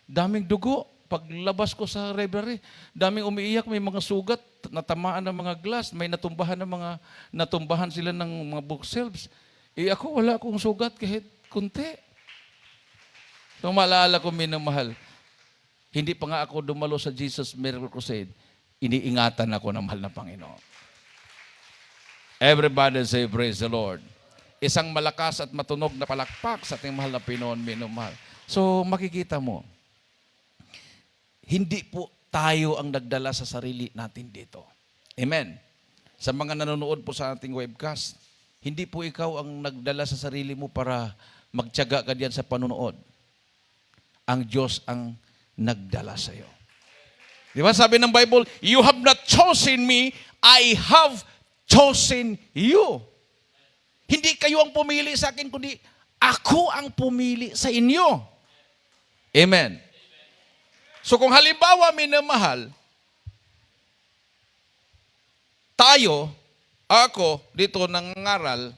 daming dugo. Paglabas ko sa library, daming umiiyak, may mga sugat, natamaan ng mga glass, may natumbahan sila ng mga bookshelves. Ako, wala akong sugat kahit kunti. So, maalala ko, minamahal, hindi pa nga ako dumalo sa Jesus Miracle Crusade, iniingatan ako ng mahal na Panginoon. Everybody say, praise the Lord. Isang malakas at matunog na palakpak sa ating mahal na Pinoon, minamahal. So, makikita mo, hindi po tayo ang nagdala sa sarili natin dito. Amen. Sa mga nanonood po sa ating webcast, hindi po ikaw ang nagdala sa sarili mo para magtiyaga ka diyan sa panunood. Ang Diyos ang nagdala sa iyo. Di ba sabi ng Bible, you have not chosen me, I have chosen you. Hindi kayo ang pumili sa akin, kundi ako ang pumili sa inyo. Amen. So kung halimbawa, minamahal, ako dito nangangaral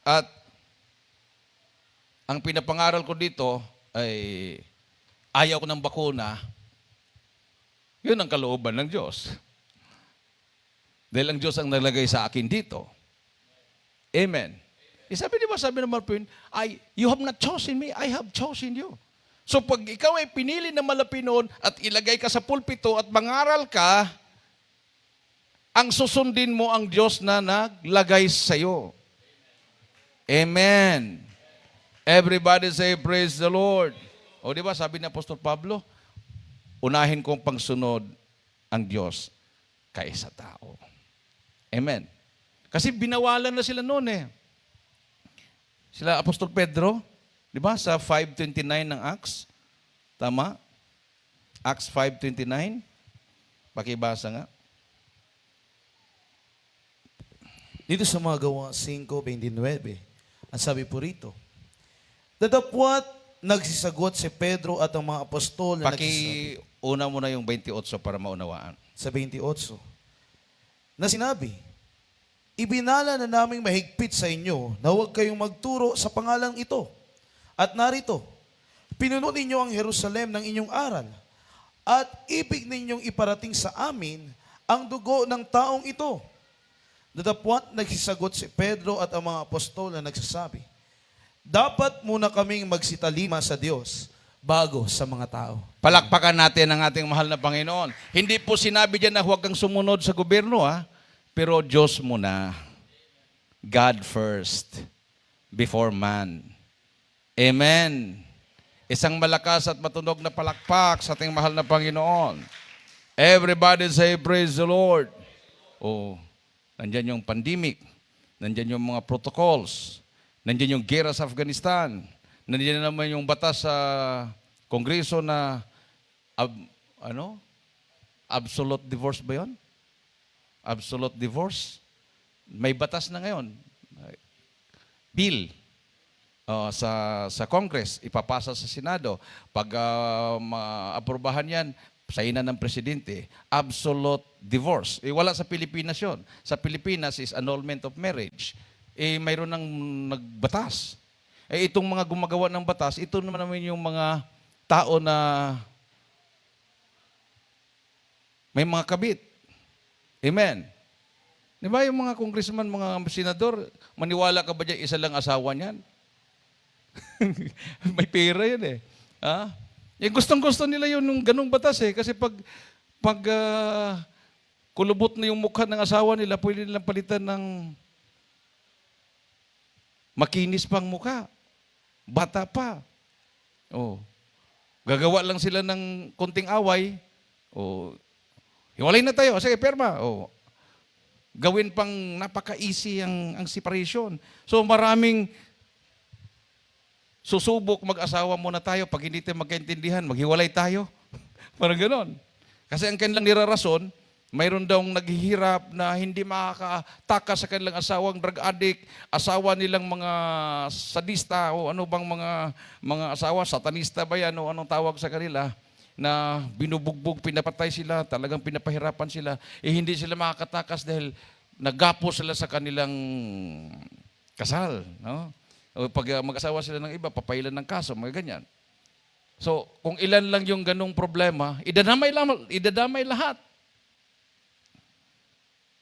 at ang pinapangaral ko dito ay ayaw ko ng bakuna, yun ang kalooban ng Diyos. Dahil ang Diyos ang nalagay sa akin dito. Amen. Sabi ng Marpin, you have not chosen me, I have chosen you. So pag ikaw ay pinili na malapinon at ilagay ka sa pulpito at mangaral ka, ang susundin mo ang Diyos na naglagay sa iyo. Amen. Everybody say, praise the Lord. O di ba sabi ni Apostol Pablo, unahin kong pangsunod ang Diyos kaysa tao. Amen. Kasi binawalan na sila noon eh. Sila Apostol Pedro, di ba? Sa 5:29 ng Acts. Tama? Acts 5:29. Pakibasa nga. Dito sa mga Gawa 5:29, ang sabi po rito, datapwat nagsisagot si Pedro at ang mga apostol na nagsasabi. Una mo na yung 28 para maunawaan. Sa 28, na sinabi, ibinala na naming mahigpit sa inyo na huwag kayong magturo sa pangalang ito. At narito, pinuno ninyo ang Jerusalem ng inyong aral at ibig ninyong iparating sa amin ang dugo ng taong ito. Datapwat nagsisagot si Pedro at ang mga apostol na nagsasabi, dapat muna kaming magsitalima sa Diyos bago sa mga tao. Palakpakan natin ang ating mahal na Panginoon. Hindi po sinabi dyan na huwag kang sumunod sa gobyerno, pero Diyos muna. God first, before man. Amen. Isang malakas at matunog na palakpak sa ating mahal na Panginoon. Everybody say, praise the Lord. Nandyan yung pandemic. Nandyan yung mga protocols. Nandyan yung gera sa Afghanistan. Nandyan naman yung batas sa Kongreso na absolute divorce ba yun? Absolute divorce. May batas na ngayon. Bill. Sa Congress, ipapasa sa Senado. Pag maaprobahan yan, sainan ng presidente, absolute divorce. Wala sa Pilipinas yun. Sa Pilipinas is annulment of marriage. Mayroon ng nagbatas. Itong mga gumagawa ng batas, ito naman yung mga tao na may mga kabit. Amen. Di ba yung mga congressman, mga senador, maniwala ka ba dyan, isa lang asawa niyan? May pera yan eh. Ha? Eh, gustong-gusto nila yun nung ganung batas eh. Kasi pag kulubot na yung mukha ng asawa nila, pwede nilang palitan ng makinis pang mukha. Bata pa. Oh. Gagawa lang sila ng konting away. Oh. Hiwalay na tayo. Sige, perma. Oh. Gawin pang napaka-easy ang separation. So maraming susubok mag-asawa muna tayo. Pag hindi tayo magkaintindihan, maghiwalay tayo. Parang ganon. Kasi ang kanilang nirarason, mayroon daw naghihirap na hindi makakatakas sa kanilang asawang drug addict, asawa nilang mga sadista o ano bang mga asawa, satanista ba yan o anong tawag sa kanila, na binubugbog, pinapatay sila, talagang pinapahirapan sila, hindi sila makakatakas dahil nagapos sila sa kanilang kasal. No? O pag mag-asawa sila ng iba, papailan ng kaso, mga ganyan. So, kung ilan lang yung ganong problema, idadamay lahat.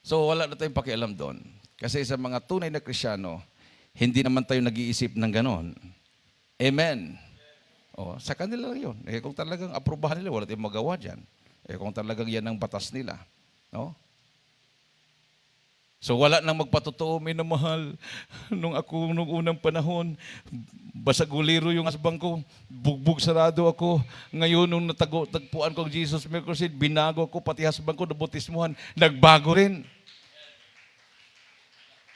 So, wala na tayong pakialam doon. Kasi sa mga tunay na Kristiyano, hindi naman tayo nag-iisip ng ganon. Amen. O, sa kanila lang yun. Eh, kung talagang aprobahan nila, wala tayong magawa dyan. Eh, kung talagang yan ang batas nila. No? So, wala nang magpatotoo, minamahal. Nung unang panahon, basaguliro yung asbang ko, bugbog sarado ako. Ngayon, nung tagpuan ko ang Jesus Mercosid, binago ako, pati hasbang ko, nabutismuhan, nagbago rin.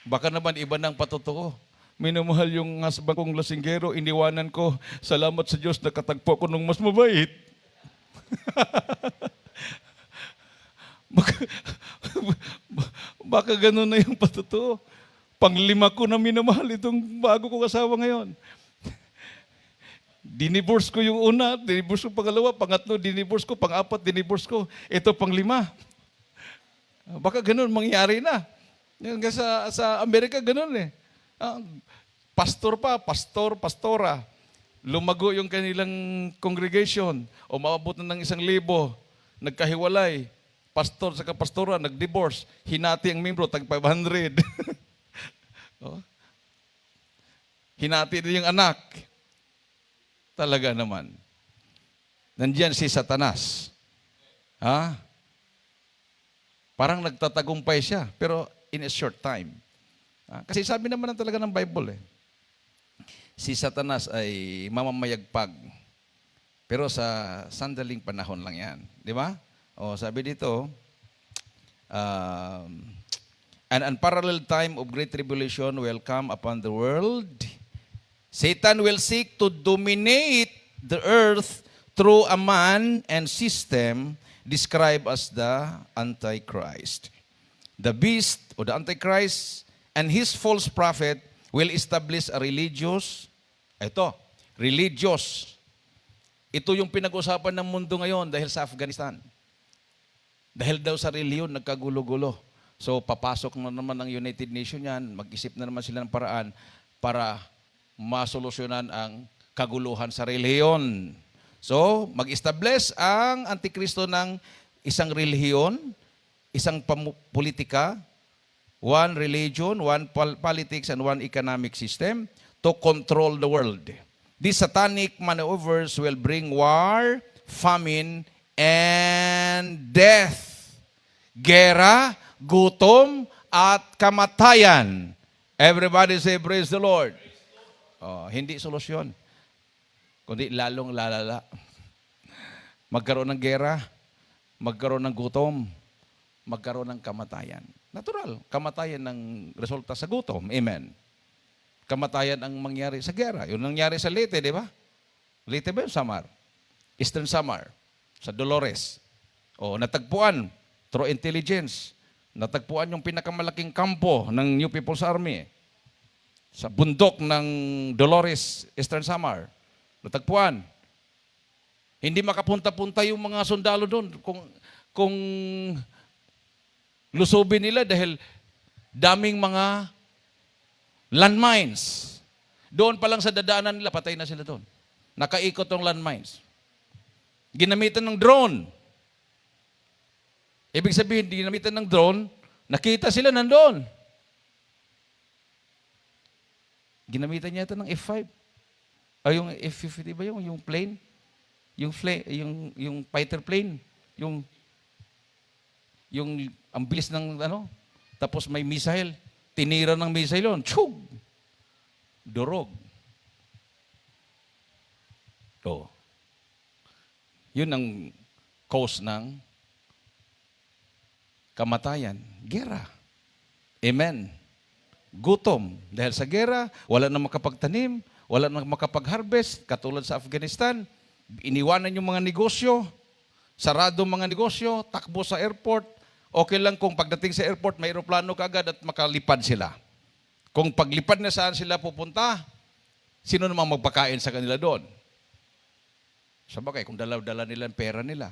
Baka naman iba ng patotoo. Minamahal yung husband kong lasinggero, iniwanan ko, salamat sa Diyos, nakatagpo ko nung mas mabait. baka ganun na yung patotoo. Panglima ko na minamahal itong bago kong asawa ngayon. Dinivorce ko yung una, dinivorce ko pangalawa, pangatlo, dinivorce ko, pang-apat, dinivorce ko. Ito pang-5. Baka ganun mangyari na. Sa Amerika ganun eh. Pastora, lumago yung kanilang congregation o maabot na ng 1,000, nagkahiwalay, pastor sa kapastora, nag-divorce, hinati ang membro, tag 500. Oh. Hinati din yung anak. Talaga naman. Nandiyan si Satanas. Ha? Parang nagtatagumpay siya, pero in a short time. Kasi sabi naman talaga ng Bible si Satanas ay mamamayagpag. Pero sa sandaling panahon lang yan. Di ba? O sabi dito, an unparalleled time of great tribulation will come upon the world. Satan will seek to dominate the earth through a man and system described as the Antichrist. The beast or the Antichrist and his false prophet will establish a religious. Ito yung pinag-usapan ng mundo ngayon dahil sa Afghanistan. Dahil daw sa reliyon, nagkagulo-gulo. So, papasok na naman ng United Nations yan, mag-isip na naman sila ng paraan para masolusyonan ang kaguluhan sa reliyon. So, mag-establish ang Antikristo ng isang relihiyon, isang politika, one religion, one politics, and one economic system to control the world. These satanic maneuvers will bring war, famine, and death. Gera, gutom, at kamatayan. Everybody say, praise the Lord. Oh, hindi solusyon, kundi lalong lalala. Magkaroon ng gera, magkaroon ng gutom, magkaroon ng kamatayan. Natural, kamatayan ng resulta sa gutom. Amen. Kamatayan ang mangyari sa gera. Yun nangyari sa Leyte, di ba? Leyte ba yung Samar? Eastern Samar. Sa Dolores. O, natagpuan through intelligence. Natagpuan yung pinakamalaking kampo ng New People's Army. Sa bundok ng Dolores, Eastern Samar. Natagpuan. Hindi makapunta-punta yung mga sundalo doon kung lusubin nila dahil daming mga landmines. Doon pa lang sa dadaanan nila, patay na sila doon. Nakaikot ng landmines. Ginamitan ng drone. Ibig sabihin, ginamitan ng drone, nakita sila nandoon. Ginamitan niya ito ng F5. Yung F-50 ba yung plane? Yung fighter plane. Yung ang bilis ng tapos may missile. Tinira ng missile yun. Tshug! Durog. Oh. Yun ang cause ng kamatayan. Gera. Amen. Gutom. Dahil sa gera, wala na makapagtanim, wala na makapag-harvest, katulad sa Afghanistan. Iniwanan yung mga negosyo, sarado mga negosyo, takbo sa airport. Okay lang kung pagdating sa airport, may aeroplano kaagad at makalipad sila. Kung paglipad na saan sila pupunta, sino namang magpakain sa kanila doon? Sabagay, kung dala-dala nila ang pera nila.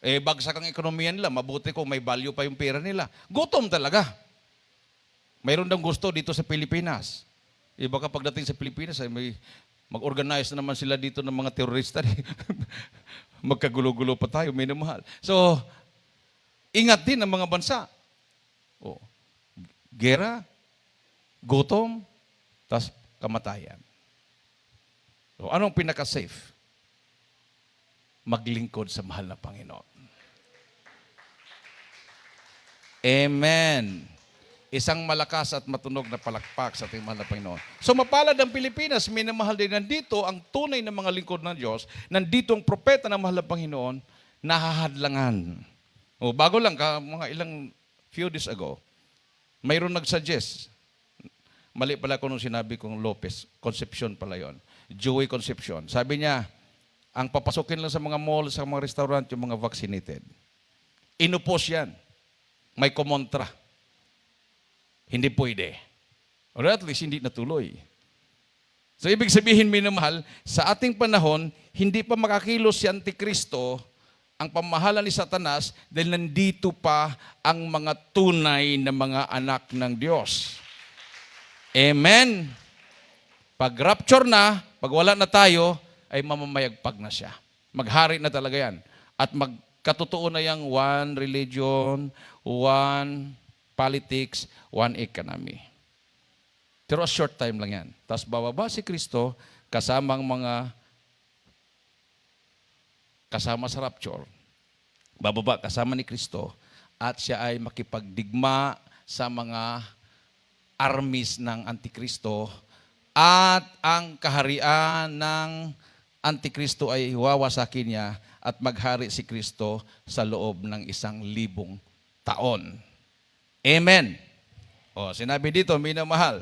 Bagsak ang ekonomiya nila, mabuti kung may value pa yung pera nila. Gutom talaga. Mayroon daw gusto dito sa Pilipinas. Baka pagdating sa Pilipinas, may mag-organize na naman sila dito ng mga terorista. Magkagulo-gulo pa tayo, minamahal. So, ingat din ang mga bansa. Gera, gutom, tas kamatayan. So, anong pinaka-safe? Maglingkod sa mahal na Panginoon. Amen. Isang malakas at matunog na palakpak sa ating mahal na Panginoon. So mapalad ang Pilipinas, minamahal din nandito ang tunay na mga lingkod ng Diyos, nandito ang propeta ng mahal na Panginoon, nahahadlangan. Bago lang, mga ilang few days ago, mayroon nagsuggest, mali pala ko nung sinabi kong Lopez, Concepcion pala yon, Joey Concepcion. Sabi niya, ang papasukin lang sa mga mall, sa mga restaurant, yung mga vaccinated. Inupos yan. May kumontra. Hindi pwede. Or at least hindi natuloy. So ibig sabihin, minamahal, sa ating panahon, hindi pa makakilos si Antikristo, ang pamahalan ni Satanas, dahil nandito pa ang mga tunay na mga anak ng Diyos. Amen. Pag rapture na, pag wala na tayo, ay mamamayagpag na siya. Maghari na talaga yan. At magkatotoo na yung one religion, one politics, one economy. Pero a short time lang yan. Tapos bababa si Kristo kasama sa rapture. Bababa kasama ni Kristo at siya ay makipagdigma sa mga armies ng Antikristo at ang kaharian ng Antikristo ay wawasakin niya at maghari si Kristo sa loob ng 1,000 taon. Amen. Sinabi dito, minamahal,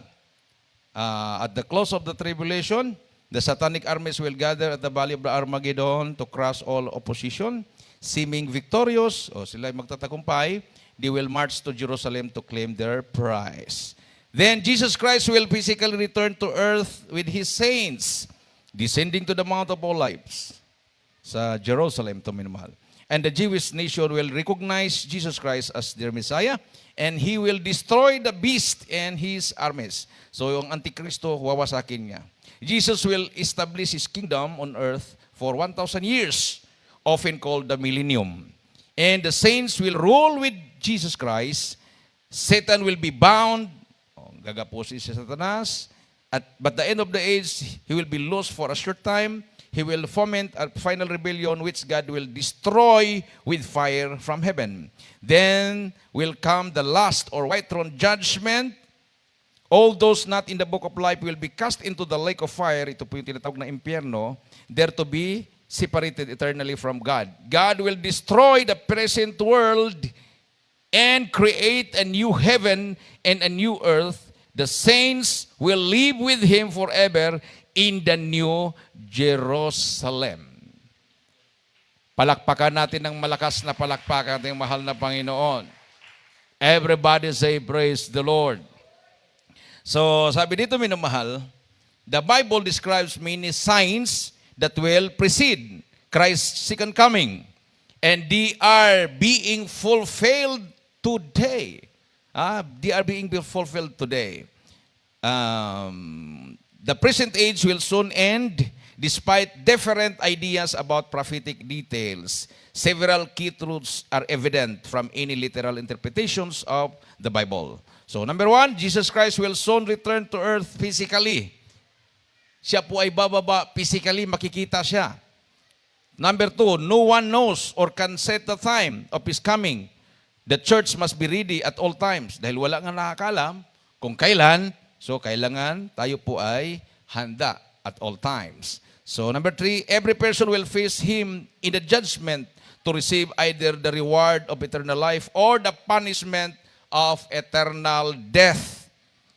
at the close of the tribulation, the satanic armies will gather at the valley of the Armageddon to crush all opposition, seeming victorious, sila ay magtatagumpay, they will march to Jerusalem to claim their prize. Then Jesus Christ will physically return to earth with His saints, descending to the Mount of Olives, sa Jerusalem to minamahal. And the Jewish nation will recognize Jesus Christ as their Messiah, and He will destroy the beast and his armies. So yung Antikristo, wawasakin niya. Jesus will establish His kingdom on earth for 1,000 years, often called the millennium. And the saints will rule with Jesus Christ. Satan will be bound, gagapusin si Satanas, but the end of the age, he will be lost for a short time. He will foment a final rebellion which God will destroy with fire from heaven. Then will come the last or white throne judgment. All those not in the book of life will be cast into the lake of fire. Ito po yung tinatawag na impyerno. There to be separated eternally from God. God will destroy the present world and create a new heaven and a new earth. The saints will live with Him forever in the new Jerusalem. Palakpakan natin ng malakas na palakpakan ating mahal na Panginoon. Everybody say, praise the Lord. So, sabi dito, minamahal, the Bible describes many signs that will precede Christ's second coming. And they are being fulfilled today. They are being fulfilled today. The present age will soon end. Despite different ideas about prophetic details, several key truths are evident from any literal interpretations of the Bible. So number one, Jesus Christ will soon return to earth physically. Siya po ay bababa physically, makikita siya. Number two, no one knows or can set the time of His coming. The church must be ready at all times. Dahil wala nga nakakalam kung kailan, so kailangan tayo po ay handa at all times. So number three, every person will face Him in the judgment to receive either the reward of eternal life or the punishment of eternal death.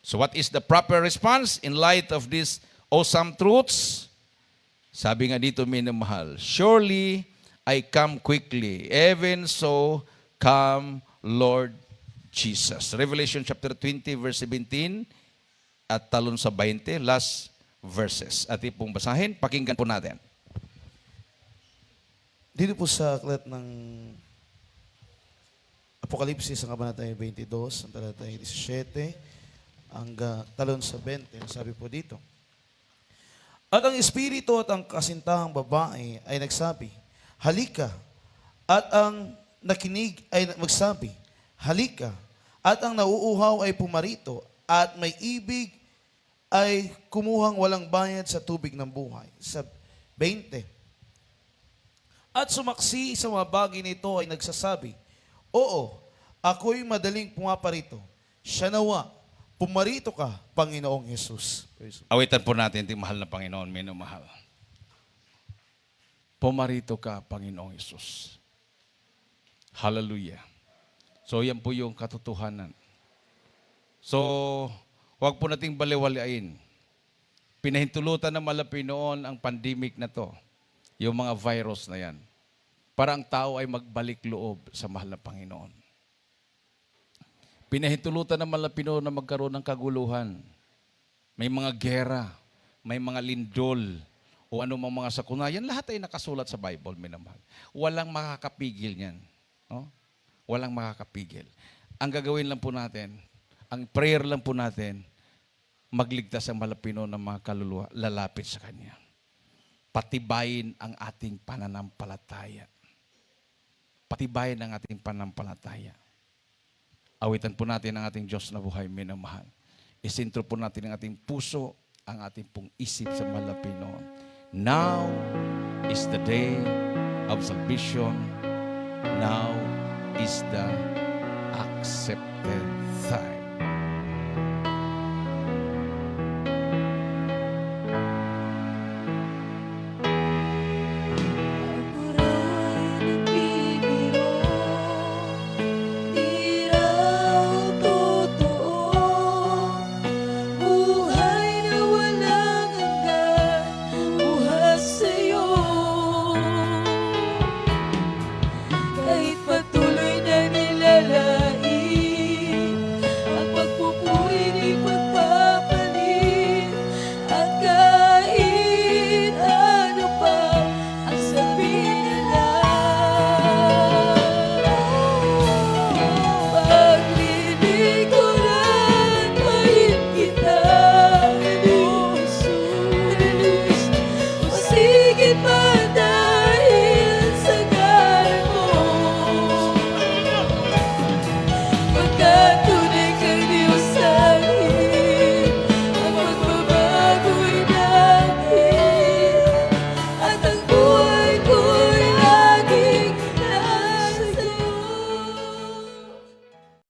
So what is the proper response in light of these awesome truths? Sabi nga dito, minamahal, surely I come quickly, even so come Lord Jesus. Revelation chapter 20 verse 17 at talon sa 20, last verses. At pong basahin, pakinggan po natin. Dito po sa aklat ng Apokalipsis, ang kabanatay 22, ang talatay 17, hanggang talon sa 20, sabi po dito. At ang Espiritu at ang kasintahang babae ay nagsabi, halika. At ang nakinig ay magsabi, halika. At ang nauuhaw ay pumarito, at may ibig ay kumuhang walang bayad sa tubig ng buhay. Sa 20. At sumaksi sa mga bagay nito ay nagsasabi, oo, ako'y madaling pumaparito. Siya nawa, pumarito ka, Panginoong Jesus. Awitan po natin ating mahal na Panginoon, minamahal. Pumarito ka, Panginoong Jesus. Hallelujah. So yan po yung katotohanan. So, huwag po nating baliwalain. Pinahintulutan ng malapi noon ang pandemic na to, yung mga virus na yan, para ang tao ay magbalik loob sa mahal na Panginoon. Pinahintulutan ng malapi noon na magkaroon ng kaguluhan. May mga gera, may mga lindol, o anumang mga sakuna. Yan lahat ay nakasulat sa Bible, minamahal. Walang makakapigil niyan. No? Walang makakapigil. Ang gagawin lang po natin, ang prayer lang po natin, magligtas ang malapino ng mga kaluluwa, lalapit sa Kanya. Patibayin ang ating pananampalataya. Patibayin ang ating pananampalataya. Awitan po natin ang ating Diyos na buhay, minamahal. Isintro po natin ang ating puso, ang ating pong isip sa malapino. Now is the day of salvation. Now is the accepted time.